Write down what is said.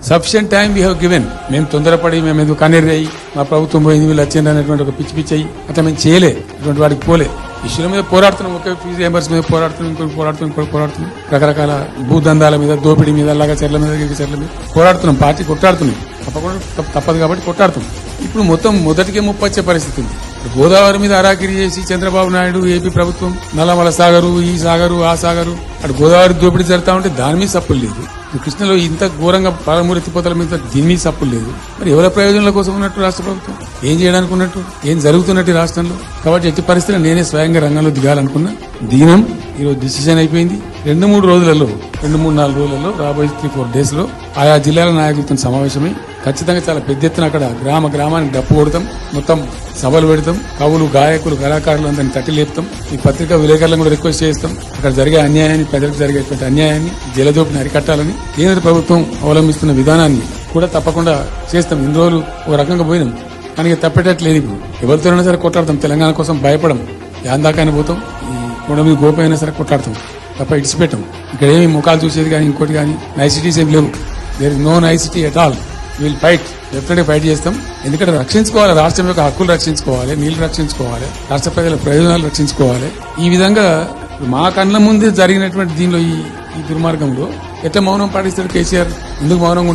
Sufficient time we have given. మేము తొందరపడి మేము ఎందుకు కన్నెర్రాయి మా ప్రభుత్వం పోయింది వీళ్ళు వచ్చింది అనేటువంటి ఒక పిచ్చి పిచ్చి అట్లా మేము చేయలే, అటువంటి వాడికి పోలే. ఇష్యూల మీద పోరాడుతున్నాం, ఒకే ఫీజు రియంబర్స్ మీద పోరాడుతున్నాం, ఇంకొకటి పోరాడుతున్నాం, రకరకాల భూదందాల మీద, దోపిడీ మీద, అలాగా చెర్ల మీద, చెర్ల మీద పోరాడుతున్నాం. పార్టీ కొట్టాడుతున్నాం, తప్పదు కాబట్టి కొట్టాడుతున్నాం. ఇప్పుడు మొత్తం మొదటికే ముప్పొచ్చే పరిస్థితి ఉంది. గోదావరి మీద అరాకిరి చేసి చంద్రబాబు నాయుడు ఏపీ ప్రభుత్వం నల్లమల సాగరు, ఈ సాగరు, ఆ సాగరు, అటు గోదావరి దోపిడీ జరుగుతా ఉంటే దాని మీద సప్పులు లేదు. కృష్ణలో ఇంత ఘోరంగా పాలమూరు ఎత్తిపోతల మీద దీని మీద సప్పులు లేదు. మరి ఎవరి ప్రయోజనాల కోసం ఉన్నట్టు రాష్ట్ర ప్రభుత్వం, ఏం చేయడానికి ఉన్నట్టు, ఏం జరుగుతున్నట్టు ఈ రాష్ట్రంలో? కాబట్టి ఎట్టి పరిస్థితుల్లో నేనే స్వయంగా రంగంలో దిగాలనుకున్నా. దీనం ఈరోజు డిసిజన్ అయిపోయింది. 2-3 రోజులలో, 2-3-4 రోజులలో, రాబోయే 3-4 డేస్ లో ఆయా జిల్లాల నాయకులతో సమావేశమై ఖచ్చితంగా చాలా పెద్ద ఎత్తున అక్కడ గ్రామానికి డప్పు కొడతాం, మొత్తం సభలు పెడతాం, కవులు, గాయకులు, కళాకారులు అందరినీ తట్టి లేపుతాం. ఈ పత్రికా విలేకరులను కూడా రిక్వెస్ట్ చేస్తాం, అక్కడ జరిగే అన్యాయాన్ని, ప్రజలకు జరిగేటువంటి అన్యాయాన్ని, జలదోపిని అరికట్టాలని కేంద్ర ప్రభుత్వం అవలంబిస్తున్న విధానాన్ని కూడా తప్పకుండా చేస్తాం. ఇన్ని రోజులు ఒక రకంగా పోయినాం, కానీ తప్పేటట్లేదు. ఇప్పుడు ఎవరితోనైనా సరే కొట్లాడతాం, తెలంగాణ కోసం భయపడం, యాందాకాని పోతాం, ఈ కొండ మీద గోపైనా సరే కొట్లాడతాం, తప్ప ఇడిచిపెట్టాం. ఇక్కడ ఏమి ముఖాలు చూసేది కానీ ఇంకోటి కానీ నైసిటీస్ ఏం లేవు. There is no nicety at all. Will fight, డెఫినెట్గా ఫైట్ చేస్తాం. ఎందుకంటే రక్షించుకోవాలి, రాష్ట్రం యొక్క హక్కులు రక్షించుకోవాలి, నీళ్లు రక్షించుకోవాలి, రాష్ట్ర ప్రజల ప్రయోజనాలు రక్షించుకోవాలి. ఈ విధంగా మా కళ్ళ ముందే జరిగినటువంటి దీనిలో ఈ దుర్మార్గంలో ఎట్లా మౌనం పాటిస్తాడు కేసీఆర్? ఎందుకు మౌనంగా